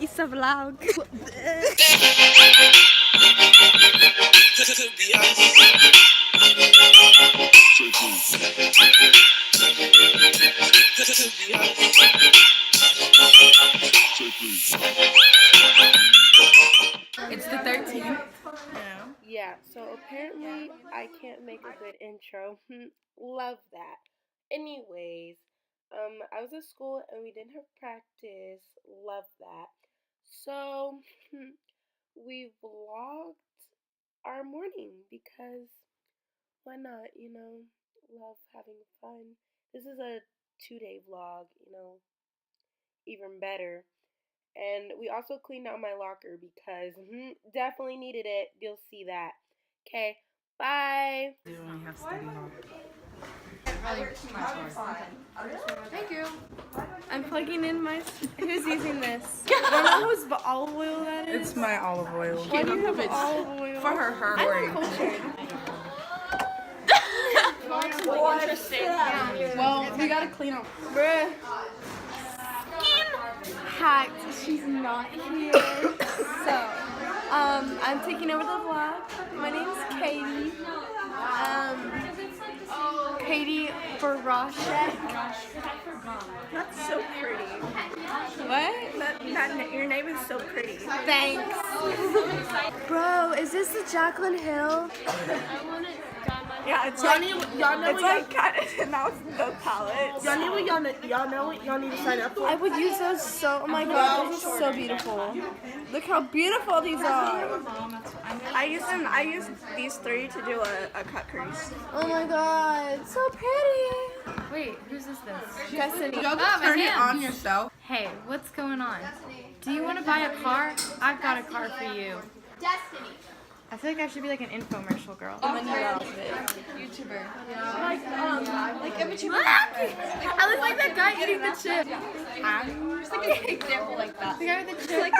It's a vlog. It's the 13th. Yeah, so apparently I can't make a good intro. Love that. Anyways, I was at school and we didn't have practice. Love that. So, we vlogged our morning because why not, love having fun. This is a 2-day vlog, even better. And we also cleaned out my locker because definitely needed it. You'll see that. Okay, bye. Thank you. I'm plugging in my. Who's using this? I don't know whose olive oil that is. It's my olive oil. Why do you have olive oil? For her I'm cultured. Well, we gotta clean up. Bruh. Hacked. She's not here. So, I'm taking over the vlog. My name's Katie. Katie Barashek. That's so pretty. What? Your name is so pretty. Thanks. Bro, is this the Jaclyn Hill? Yeah, it's y'all know It's like kind of now it's the palette. y'all know what y'all need to sign up for. I would use those so. Oh my god, those are so beautiful. Look how beautiful these are. I use these three to do a cut crease. Oh my god, so pretty. Wait, whose is this? Destiny. Y'all my turn it hands. on yourself. Hey, what's going on? Do you want to buy a car? I've got a car for you. Destiny. I feel like I should be like an infomercial girl. YouTuber. Like immature. I look like that guy eating the chip. I'm just like an example like that. The guy with the chip. Like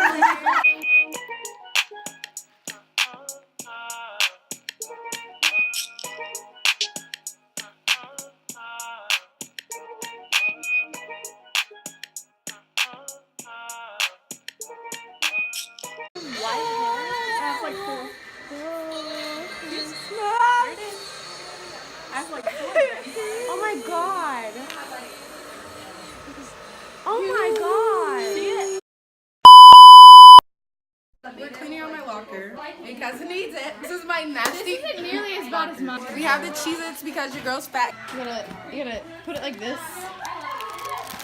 oh my god. Oh my god. We're cleaning out my locker because it needs it. This is my nasty. This isn't nearly as bad as mine. We have the Cheez-Its because your girl's fat. You gotta put it like this.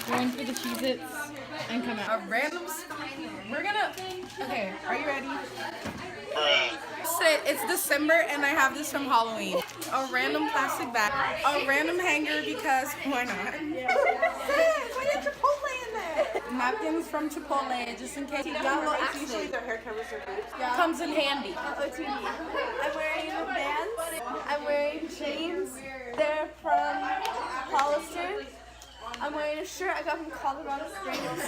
Go in for the Cheez-Its and come out. A random. We're gonna. Okay, are you ready? It's December and I have this from Halloween. A random plastic bag. A random hanger because why not? Why did Chipotle in there? Napkins from Chipotle just in case you got no accident. Their hair covers their face. Comes in handy. OTV. I'm wearing a Vans. I'm wearing jeans. They're from Hollister. I'm wearing a shirt I got from Colorado Springs.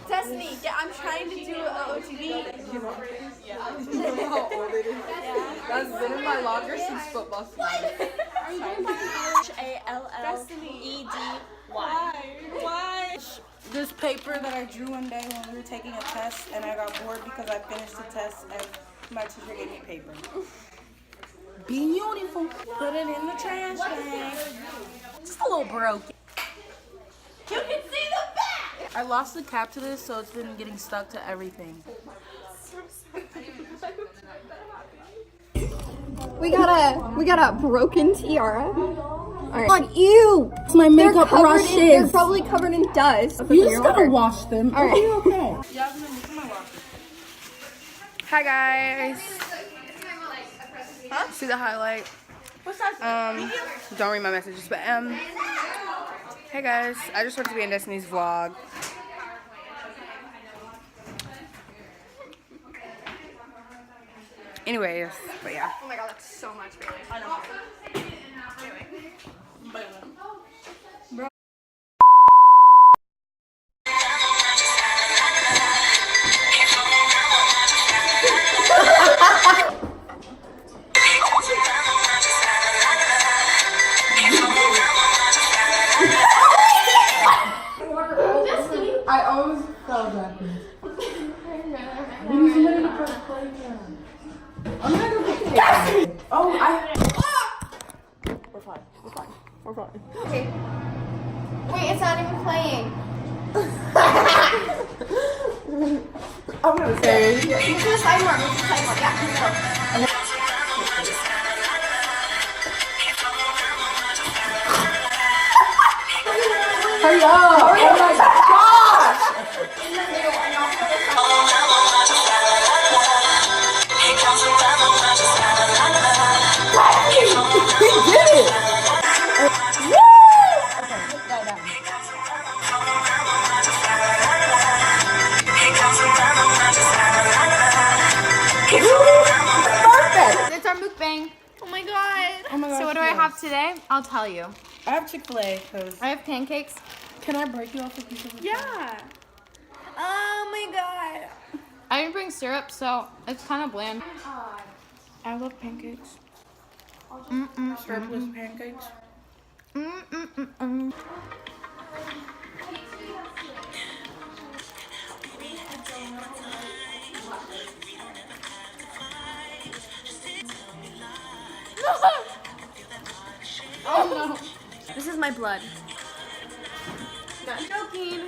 Destiny, yeah, I'm trying to do a OTV. That's been in my locker since football season. Destiny. Why? This paper that I drew one day when we were taking a test and I got bored because I finished the test and my teacher gave me paper. Beautiful. Put it in the trash bag. Just a little broken. You can see the back! I lost the cap to this, so it's been getting stuck to everything. We got a broken tiara. Alright. Like, ew! It's my makeup brushes. They're probably covered in dust. You just gotta wash them. All right. Okay. Hi guys. Huh? See the highlight. What's that? Don't read my messages, but hey guys, I just wanted to be in Destiny's vlog. Anyways, but yeah. Oh my god, that's so much really. I know. Anyway. Bro. I always fell Okay. Wait, it's not even playing. I'm gonna say. Move to the side more. Move to the side more. Yeah, here we go. Hurry up! Oh my gosh! We did it! Woo! Perfect! It's our mukbang. Oh my god. Oh my gosh, So what do I have today? I'll tell you. I have Chick-fil-A because. I have pancakes. Can I break you off a piece of the Yeah. Oh my god. I didn't bring syrup, so it's kind of bland. I love pancakes. Syrupless pancakes. Oh no. This is my blood. Not joking.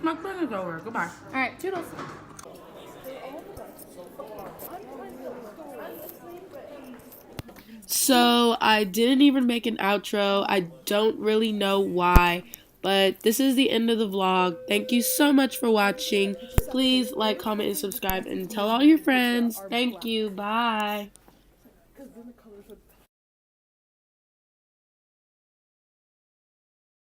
My friend is over. Goodbye. All right, toodles. So I didn't even make an outro. I don't really know why, but this is the end of the vlog. Thank you so much for watching. Please like, comment, and subscribe, and tell all your friends. Thank you. Bye.